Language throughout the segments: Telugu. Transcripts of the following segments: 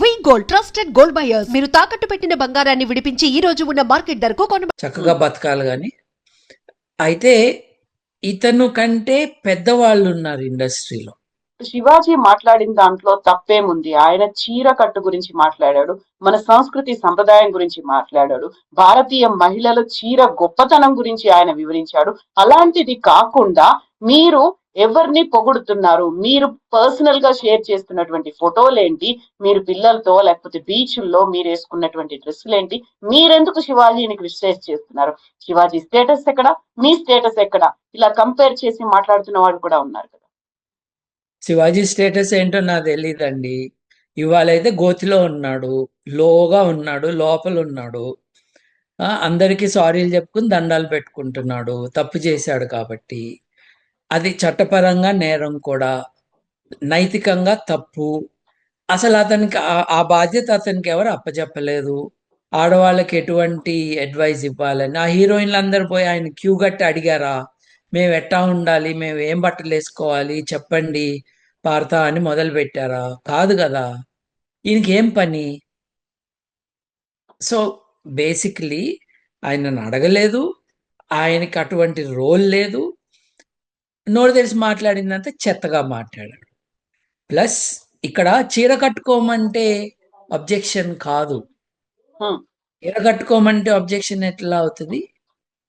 వి గోల్డ్ ట్రస్టెడ్ గోల్డ్ బయర్స్ మీరు తాకట్టు పెట్టిన బంగారాన్ని విడిపించి ఈ రోజు ఉన్న మార్కెట్ ధరకు చక్కగా బతకాలి. కానీ అయితే ఇతను కంటే పెద్దవాళ్ళు ఉన్నారు ఇండస్ట్రీలో. శివాజీ మాట్లాడిన దాంట్లో తప్పేముంది? ఆయన చీర కట్టు గురించి మాట్లాడాడు, మన సంస్కృతి సంప్రదాయం గురించి మాట్లాడాడు, భారతీయ మహిళల చీర గొప్పతనం గురించి ఆయన వివరించాడు. అలాంటిది కాకుండా మీరు ఎవరిని పొగుడుతున్నారు? మీరు పర్సనల్ గా షేర్ చేస్తున్నటువంటి ఫోటోలేంటి? మీరు పిల్లలతో లేకపోతే బీచ్ల్లో మీరు వేసుకున్నటువంటి డ్రెస్సులేంటి? మీరెందుకు శివాజీని క్రిటిసైజ్ చేస్తున్నారు? శివాజీ స్టేటస్ ఎక్కడ, మీ స్టేటస్ ఎక్కడ? ఇలా కంపేర్ చేసి మాట్లాడుతున్న వాళ్ళు కూడా ఉన్నారు కదా. శివాజీ స్టేటస్ ఏంటో నాకు తెలియదండి. ఇవాళైతే గోతిలో ఉన్నాడు, లోగా ఉన్నాడు, లోపల ఉన్నాడు. అందరికీ సారీలు చెప్పుకుని దండాలు పెట్టుకుంటున్నాడు తప్పు చేశాడు కాబట్టి. అది చట్టపరంగా నేరం కూడా, నైతికంగా తప్పు. అసలు అతనికి ఆ బాధ్యత అతనికి ఎవరు అప్పచెప్పలేదు. ఆడవాళ్ళకి ఎటువంటి అడ్వైజ్ ఇవ్వాలని ఆ హీరోయిన్లు అందరు పోయి ఆయన క్యూ గట్టి అడిగారా, మేము ఎట్టా ఉండాలి, మేము ఏం బట్టలు వేసుకోవాలి చెప్పండి పార్త అని మొదలు పెట్టారా? కాదు కదా. ఈయనకి ఏం పని? సో బేసిక్లీ ఆయనను అడగలేదు, ఆయనకి అటువంటి రోల్ లేదు. నోరు తెలిసి మాట్లాడిందంటే చెత్తగా మాట్లాడాడు. ప్లస్ ఇక్కడ చీర కట్టుకోమంటే అబ్జెక్షన్ కాదు. చీర కట్టుకోమంటే అబ్జెక్షన్ ఎట్లా అవుతుంది?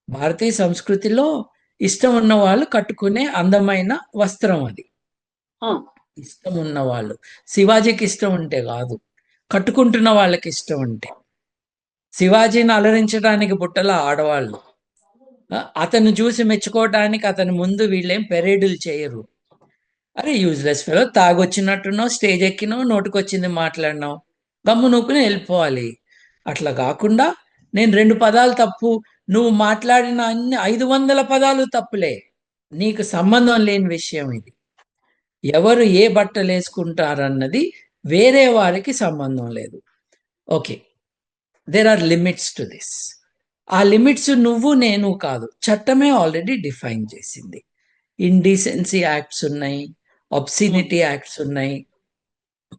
భారతీయ సంస్కృతిలో ఇష్టం ఉన్న వాళ్ళు కట్టుకునే అందమైన వస్త్రం అది. ఇష్టం ఉన్న వాళ్ళు, శివాజీకి ఇష్టం ఉంటే కాదు, కట్టుకుంటున్న వాళ్ళకి ఇష్టం ఉంటే. శివాజీని అలరించడానికి పుట్టల ఆడవాళ్ళు. అతను చూసి మెచ్చుకోవడానికి అతని ముందు వీళ్ళేం పెరేడులు చేయరు. అరే యూజ్లెస్ ఫెలో, తాగొచ్చినట్టున్నావు, స్టేజ్ ఎక్కినావు, నోటికొచ్చింది మాట్లాడినావు, గమ్ము నూకుని వెళ్ళిపోవాలి. అట్లా కాకుండా నేను 2 పదాలు తప్పు, నువ్వు మాట్లాడిన అన్ని 500 పదాలు తప్పులే, నీకు సంబంధం లేని విషయం ఇది. ఎవరు ఏ బట్టలు వేసుకుంటారన్నది వేరే వారికి సంబంధం లేదు. Okay, there are limits to this. ఆ లిమిట్స్ నువ్వు నేను కాదు, చట్టమే ఆల్రెడీ డిఫైన్ చేసింది. ఇండీసెన్సీ యాక్ట్స్ ఉన్నాయి, అబ్సినిటీ యాక్ట్స్ ఉన్నాయి.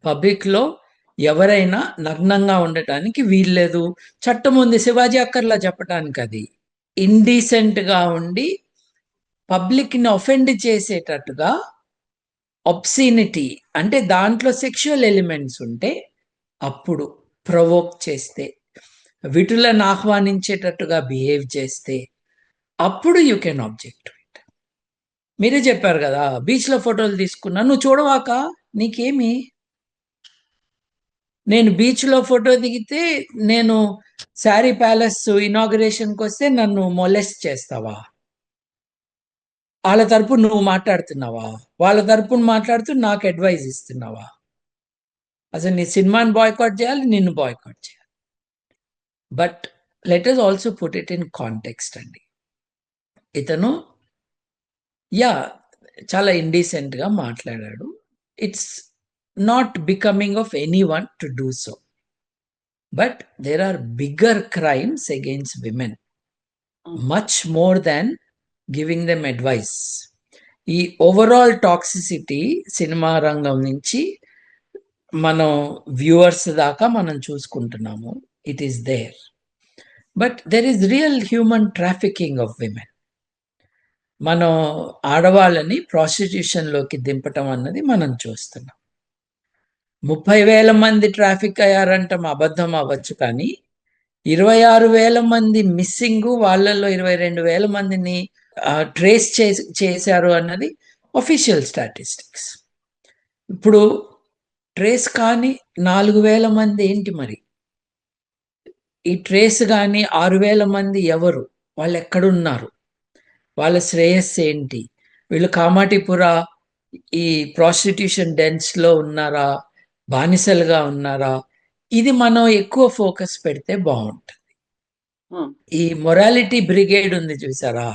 పబ్లిక్లో ఎవరైనా నగ్నంగా ఉండటానికి వీల్లేదు, చట్టం ఉంది. శివాజీ అక్కర్లా చెప్పడానికి. అది ఇండీసెంట్గా ఉండి పబ్లిక్ని ఒఫెండ్ చేసేటట్టుగా అబ్సినిటీ అంటే దాంట్లో సెక్షువల్ ఎలిమెంట్స్ ఉంటే, అప్పుడు ప్రొవోక్ చేస్తే, విటులను ఆహ్వానించేటట్టుగా బిహేవ్ చేస్తే, అప్పుడు యూ కెన్ ఆబ్జెక్ట్ ఇట్. మీరే చెప్పారు కదా, బీచ్లో ఫోటోలు తీసుకున్నా, నువ్వు చూడవాక నీకేమి? నేను బీచ్లో ఫోటో దిగితే, నేను శారీ ప్యాలెస్ ఇనాగరేషన్కి వస్తే నన్ను మొలెస్ట్ చేస్తావా? వాళ్ళ తరపు నువ్వు మాట్లాడుతున్నావా? వాళ్ళ తరపున మాట్లాడుతూ నాకు అడ్వైజ్ ఇస్తున్నావా? అసలు నీ సినిమాని బాయ్కాట్ చేయాలి, నిన్ను బాయ్కాట్ చేయాలి. But let us also put it in context అండి. ఇతను చాలా ఇండీసెంట్గా మాట్లాడాడు. It's not becoming of any one to do so. But there are bigger crimes against women, much more than giving them advice. ఈ ఓవరాల్ టాక్సిసిటీ సినిమా రంగం నుంచి మనం వ్యూవర్స్ దాకా మనం చూసుకుంటున్నాము. It is there. But there is real human trafficking of women. మనం ఆడవాళ్ళని ప్రాస్టిట్యూషన్లోకి దింపటం అన్నది మనం చూస్తున్నాం. 30,000 మంది ట్రాఫిక్ అయ్యారంటాం, అబద్ధం అవ్వచ్చు, కానీ 26,000 మంది మిస్సింగ్, వాళ్ళల్లో 22,000 మందిని ట్రేస్ చేశారు అన్నది అఫీషియల్ స్టాటిస్టిక్స్. ఇప్పుడు ట్రేస్ కానీ 4,000 మంది ఏంటి మరి? ఈ ట్రేస్ కానీ 6,000 మంది ఎవరు? వాళ్ళు ఎక్కడున్నారు? వాళ్ళ శ్రేయస్సు ఏంటి? వీళ్ళు కామాటిపుర ఈ ప్రాస్టిట్యూషన్ డెన్స్లో ఉన్నారా, బానిసలుగా ఉన్నారా? ఇది మనం ఎక్కువ ఫోకస్ పెడితే బాగుంటుంది. ఈ మొరాలిటీ బ్రిగేడ్ ఉంది చూసారా,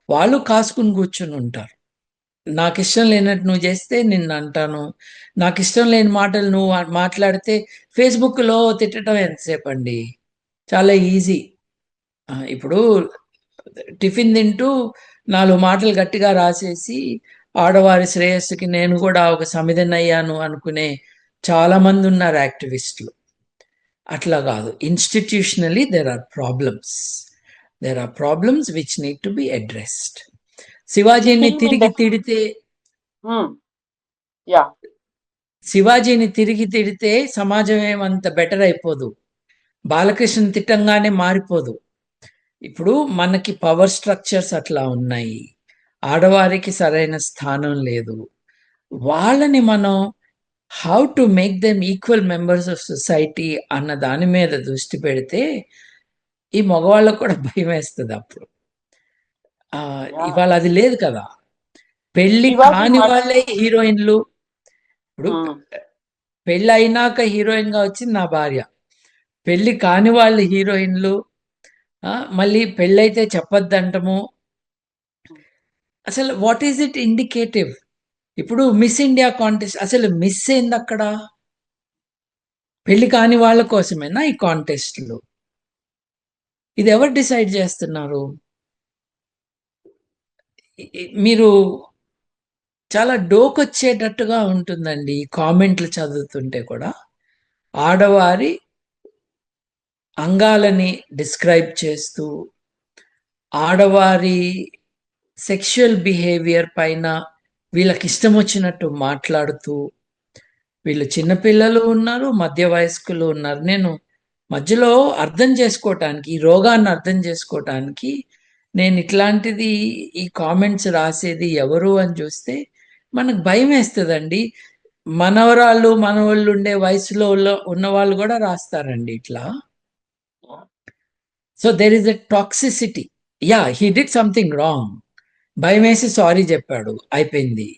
వాళ్ళు కాసుకుని కూర్చుని ఉంటారు. నాకు ఇష్టం లేనట్టు నువ్వు చేస్తే నిన్ను అంటాను, నాకు ఇష్టం లేని మాటలు నువ్వు మాట్లాడితే ఫేస్బుక్లో తిట్టడం ఎంతసేపు అండి? చాలా ఈజీ. ఇప్పుడు టిఫిన్ తింటూ 4 మాటలు గట్టిగా రాసేసి ఆడవారి శ్రేయస్సుకి నేను కూడా ఒక సమిధనయ్యాను అనుకునే చాలా మంది ఉన్నారు యాక్టివిస్టులు. అట్లా కాదు. Institutionally there are problems which need to be addressed. శివాజీని ఫిల్మ్ తిరిగి ఇండస్ట్రీ. తిడితే యా. శివాజీని తిరిగి తిడితే సమాజం ఏమంత బెటర్ అయిపోదు. బాలకృష్ణ తిట్టంగానే మారిపోదు. ఇప్పుడు మనకి పవర్ స్ట్రక్చర్స్ అట్లా ఉన్నాయి. ఆడవారికి సరైన స్థానం లేదు. వాళ్ళని మనం how to make them equal members of society అన్న దాని మీద దృష్టి పెడితే ఈ మగవాళ్ళకు కూడా భయం వేస్తుంది అప్పుడు. యా. ఇవాళ అది లేదు కదా. పెళ్లి శివాజీ కాని వాళ్ళే హీరోయిన్లు. ఇప్పుడు ఉమ్, పెళ్ళి అయినాక హీరోయిన్ గా వచ్చింది నా భార్య. పెళ్లి కాని వాళ్ళు హీరోయిన్లు. మళ్ళీ పెళ్ళైతే చెప్పొద్దంటము. అసలు వాట్ ఈస్ ఇట్ ఇండికేటివ్? ఇప్పుడు మిస్ ఇండియా కాంటెస్ట్ అసలు మిస్ ఏంది అక్కడ? పెళ్లి కాని వాళ్ళ కోసమేనా ఈ కాంటెస్ట్లు? ఇది ఎవరు డిసైడ్ చేస్తున్నారు? మీరు చాలా డోకొచ్చేటట్టుగా ఉంటుందండి ఈ కామెంట్లు చదువుతుంటే కూడా. ఆడవారి అంగాలని డిస్క్రైబ్ చేస్తూ, ఆడవారి సెక్షువల్ బిహేవియర్ పైన వీళ్ళకి ఇష్టం వచ్చినట్టు మాట్లాడుతూ, వీళ్ళు చిన్నపిల్లలు ఉన్నారు, మధ్య వయస్కులు ఉన్నారు. నేను మధ్యలో అర్థం చేసుకోవటానికి, ఈ రోగాన్ని అర్థం చేసుకోవటానికి నేను ఇట్లాంటిది ఈ కామెంట్స్ రాసేది ఎవరు అని చూస్తే మనకు భయం వేస్తుందండి. మనవరాళ్ళు మనవాళ్ళు ఉండే వయసులో ఉన్న వాళ్ళు కూడా రాస్తారండి ఇట్లా. So there is a toxicity. Yeah, he did something wrong. భయం వేసి సారీ చెప్పాడు, అయిపోయింది.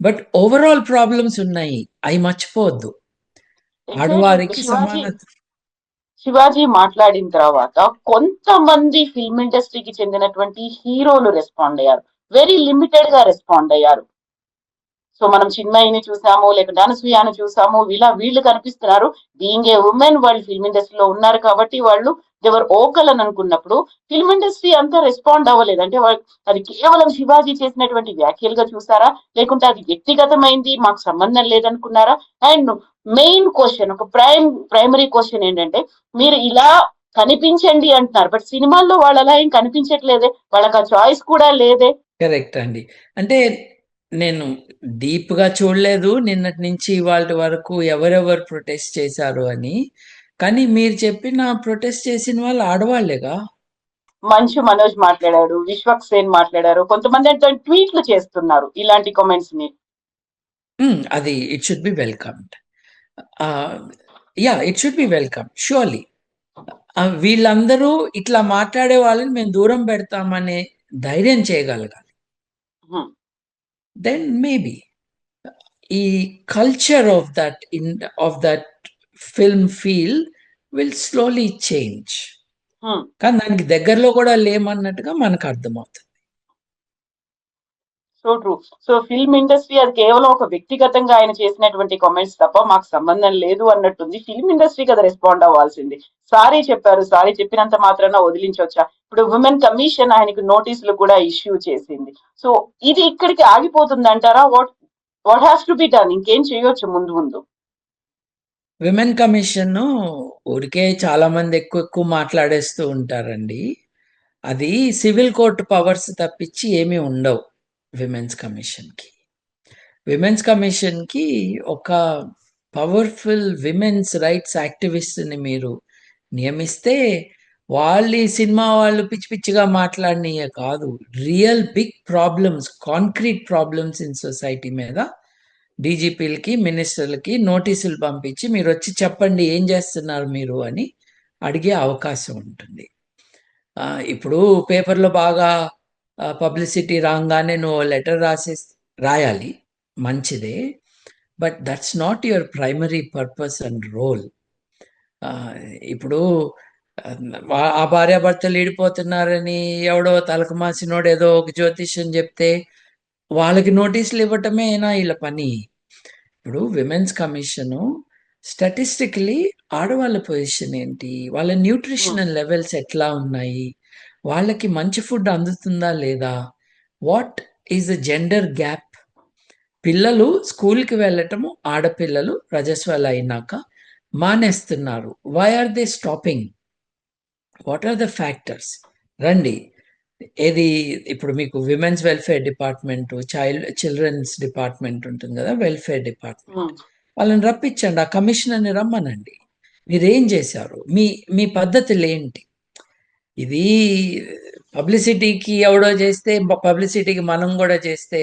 బట్ ఓవరాల్ ప్రాబ్లమ్స్ ఉన్నాయి, అవి మర్చిపోవద్దు. ఆడవారికి శివాజీ సమానత. శివాజీ మాట్లాడిన తర్వాత కొంతమంది ఫిల్మ్ ఇండస్ట్రీకి చెందినటువంటి హీరోలు రెస్పాండ్ అయ్యారు. వెరీ లిమిటెడ్ గా రెస్పాండ్ అయ్యారు. సో మనం చిన్మయిని చూసాము, లేకుంటే అనసూయను చూసాము, వీళ్ళు కనిపిస్తున్నారు. బీయింగ్ ఏ ఉమెన్ వాళ్ళు ఫిల్మ్ ఇండస్ట్రీలో ఉన్నారు కాబట్టి వాళ్ళు దేవర్ ఓకల్ అని అనుకున్నప్పుడు ఫిల్మ్ ఇండస్ట్రీ అంతా రెస్పాండ్ అవ్వలేదు. అంటే అది కేవలం శివాజీ చేసినటువంటి వ్యాఖ్యలుగా చూసారా, లేకుంటే అది వ్యక్తిగతమైంది మాకు సంబంధం లేదనుకున్నారా? అండ్ మెయిన్ క్వశ్చన్, ఒక ప్రైమరీ క్వశ్చన్ ఏంటంటే, మీరు ఇలా కనిపించండి అంటున్నారు, బట్ సినిమాల్లో వాళ్ళు అలా ఏం కనిపించట్లేదే, వాళ్ళకి ఆ చాయిస్ కూడా లేదే. కరెక్ట్ అండి. అంటే నేను డీప్ గా చూడలేదు నిన్నటి నుంచి ఇవాళ వరకు ఎవరెవరు ప్రొటెస్ట్ చేశారు అని. కానీ మీరు చెప్పిన ప్రొటెస్ట్ చేసిన వాళ్ళు ఆడవాళ్లేగా. మంచు మనోజ్ మాట్లాడారు, విశ్వక్ సేన్ మాట్లాడారు, కొంతమంది అంటే ట్వీట్లు చేస్తున్నారు ఇలాంటి కామెంట్స్ ని. అది it should B welcomed. Yeah, it should B welcome surely. వీళ్ళందరూ ఇట్లా మాట్లాడే వాళ్ళని మేము దూరం పెడతామనే ధైర్యం చేయగలగాలి. దెన్ మేబీ ఈ culture of that film field will slowly change. కానీ దానికి దగ్గరలో కూడా లేమన్నట్టుగా మనకు అర్థమవుతుంది. So true. So film industry అది కేవలం ఒక వ్యక్తిగతంగా ఆయన చేసినటువంటి కామెంట్స్ తప్ప మాకు సంబంధం లేదు అన్నట్టుంది. ఫిల్మ్ ఇండస్ట్రీ కదా రెస్పాండ్ అవ్వాల్సింది. సారీ చెప్పారు, సారీ చెప్పినంత మాత్రాన వదిలించవచ్చా? ఇప్పుడు ఉమెన్ కమిషన్ ఆయనకు నోటీసులు కూడా ఇష్యూ చేసింది. సో ఇది ఇక్కడికి ఆగిపోతుంది అంటారా? What has to be done? ఇంకేం చేయొచ్చు ముందు ముందు? విమెన్ కమిషన్ ఊరికే చాలా మంది ఎక్కువ మాట్లాడేస్తూ ఉంటారండి. అది సివిల్ కోర్టు పవర్స్ తప్పించి ఏమీ ఉండవు విమెన్స్ కమిషన్కి. విమెన్స్ కమిషన్కి ఒక పవర్ఫుల్ విమెన్స్ రైట్స్ యాక్టివిస్ట్ని మీరు నియమిస్తే వాళ్ళు ఈ సినిమా వాళ్ళు పిచ్చి పిచ్చిగా మాట్లాడినయే కాదు, real big problems, concrete problems in society మీద డీజీపీలకి, మినిస్టర్లకి నోటీసులు పంపించి మీరు వచ్చి చెప్పండి ఏం చేస్తున్నారు మీరు అని అడిగే అవకాశం ఉంటుంది. ఇప్పుడు పేపర్లో బాగా పబ్లిసిటీ రాగానే నువ్వు లెటర్ రాయాలి, మంచిదే. But that's not your primary purpose and role. ఇప్పుడు ఆ భార్యాభర్తలు ఈడిపోతున్నారని ఎవడో తలకు మాసినోడు ఏదో ఒక జ్యోతిష్యం చెప్తే వాళ్ళకి నోటీసులు ఇవ్వటమేనా వీళ్ళ పని? ఇప్పుడు విమెన్స్ కమిషను స్టాటిస్టికలీ ఆడవాళ్ళ పొజిషన్ ఏంటి, వాళ్ళ న్యూట్రిషనల్ లెవెల్స్ ఎట్లా ఉన్నాయి, వాళ్ళకి మంచి ఫుడ్ అందుతుందా లేదా, what is the gender gap, పిల్లలు స్కూల్కి వెళ్ళటము ఆడపిల్లలు రజస్వల అయినాక మానేస్తున్నారు. Why are they stopping? What are the factors? రండి, ఏది ఇప్పుడు మీకు women's welfare department, children's department ఉంటుంది కదా, వెల్ఫేర్ డిపార్ట్మెంట్, వాళ్ళని రప్పించండి, ఆ కమిషనర్ని రమ్మనండి. మీరేం చేశారు? మీ మీ పద్ధతులు ఏంటి? ఇది పబ్లిసిటీకి ఎవడో చేస్తే, పబ్లిసిటీకి మనం కూడా చేస్తే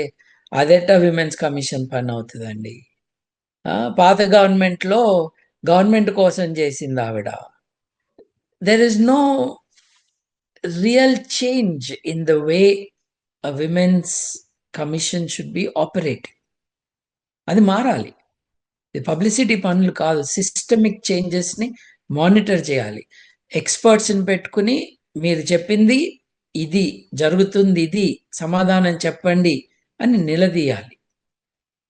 అదెట్టా విమెన్స్ కమిషన్ పని అవుతుందండి? పాత గవర్నమెంట్లో గవర్నమెంట్ కోసం చేసింది ఆవిడ. There is no real change in the way a women's commission should be operating. అది మారాలి. ఇది పబ్లిసిటీ పనులు కాదు, సిస్టమిక్ చేంజెస్ని మానిటర్ చేయాలి. ఎక్స్పర్ట్స్ని పెట్టుకుని మీరు చెప్పింది ఇది జరుగుతుంది, ఇది సమాధానం చెప్పండి అని నిలదీయాలి.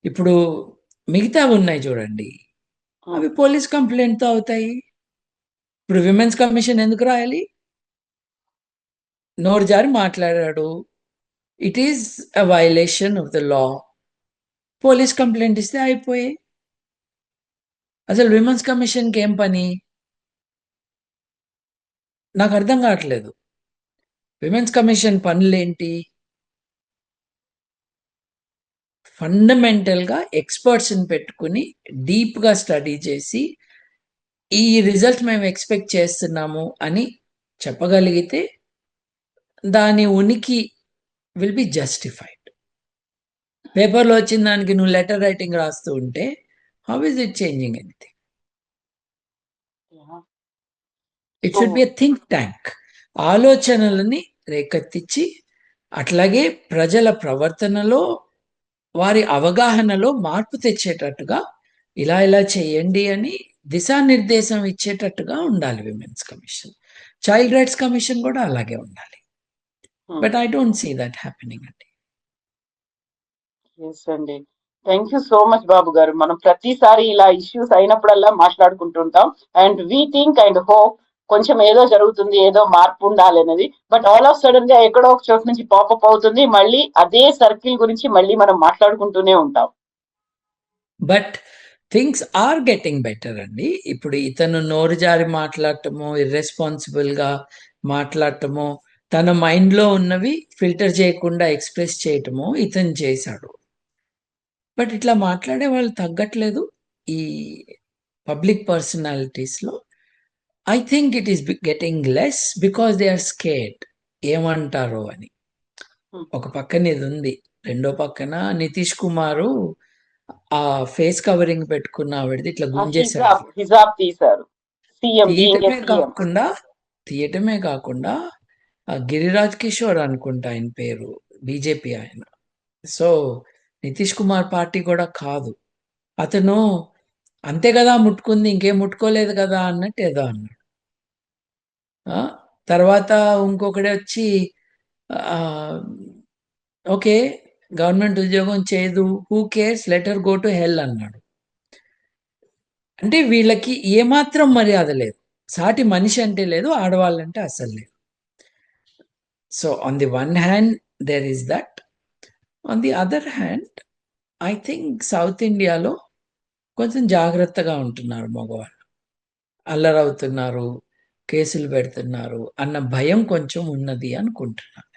ఇప్పుడు మిగతా ఉన్నాయి చూడండి, అవి పోలీస్ కంప్లైంట్తో అవుతాయి. ఇప్పుడు విమెన్స్ కమిషన్ ఎందుకు రాయాలి? నోరు జారి మాట్లాడాడు, it is a violation of the law, police complaint ఇస్తే అయిపోయాయి. అసలు విమెన్స్ కమిషన్కి ఏం పని? నాకు అర్థం కావట్లేదు. Women's commission పనులేంటి? ఫండమెంటల్గా ఎక్స్పర్ట్స్ని పెట్టుకుని డీప్గా స్టడీ చేసి ఈ రిజల్ట్ మేము ఎక్స్పెక్ట్ చేస్తున్నాము అని చెప్పగలిగితే దాని ఉనికి విల్ బి జస్టిఫైడ్. పేపర్లో వచ్చిన దానికి నువ్వు లెటర్ రైటింగ్ రాస్తూ ఉంటే how is it changing anything? It should be a think tank. ఆలోచనలని రేకెత్తించి, అట్లాగే ప్రజల ప్రవర్తనలో, వారి అవగాహనలో మార్పు తెచ్చేటట్టుగా ఇలా ఇలా చేయండి అని దిశానిర్దేశం ఇచ్చేటట్టుగా ఉండాలి women's commission. Child rights commission కూడా అలాగే ఉండాలి. But I don't see that happening అండి. ఎస్ అండి, thank you so much Babu garu. మనం ప్రతిసారి ఇలా ఇష్యూస్ అయినప్పుడల్లా మాట్లాడుకుంటుంటాం. And we think and hope కొంచెం ఏదో జరుగుతుంది, ఏదో మార్పు ఉండాలి అనేది. బట్ ఆల్ ఆఫ్ సడన్ గా ఎక్కడో ఒక చోటు నుంచి పాపప్ అవుతుంది, మళ్ళీ అదే సర్కిల్ గురించి మళ్ళీ మనం మాట్లాడుకుంటూనే ఉంటాం. But things are getting better అండి. ఇప్పుడు ఇతను నోరు జారి మాట్లాడటము, ఇర్రెస్పాన్సిబుల్గా మాట్లాడటము, తన మైండ్లో ఉన్నవి ఫిల్టర్ చేయకుండా ఎక్స్ప్రెస్ చేయటము ఇతను చేశాడు. బట్ ఇట్లా మాట్లాడే వాళ్ళు తగ్గట్లేదు ఈ పబ్లిక్ పర్సనాలిటీస్లో. I think it is getting less because they are scared ఏమంటారో అని. ఒక పక్కన ఇది ఉంది, రెండో పక్కన నితీష్ కుమారు ఆ ఫేస్ కవరింగ్ పెట్టుకున్న ఆవిడది ఇట్లా గుంజేశారు. తీయటమే కాకుండా గిరిరాజ్ కిషోర్ అనుకుంటా ఆయన పేరు, బీజేపీ ఆయన. సో నితీష్ కుమార్ పార్టీ కూడా కాదు, అతను అంతే కదా ముట్టుకుంది, ఇంకేం ముట్టుకోలేదు కదా అన్నట్టు ఏదో అన్నాడు. తర్వాత ఇంకొకటి వచ్చి ఓకే గవర్నమెంట్ ఉద్యోగం చేయదు, who cares, letter go to hell అన్నాడు. అంటే వీళ్ళకి ఏమాత్రం మర్యాద లేదు, సాటి మనిషి అంటే లేదు, ఆడవాళ్ళంటే అసలు లేదు. So on the one hand there is that, on the other hand I think south ఇండియాలో కొంచెం జాగ్రత్తగా ఉంటున్నారు మగవాళ్ళు. అల్లరవుతున్నారు, కేసులు పెడుతున్నారు అన్న భయం కొంచెం ఉన్నది అనుకుంటున్నాను.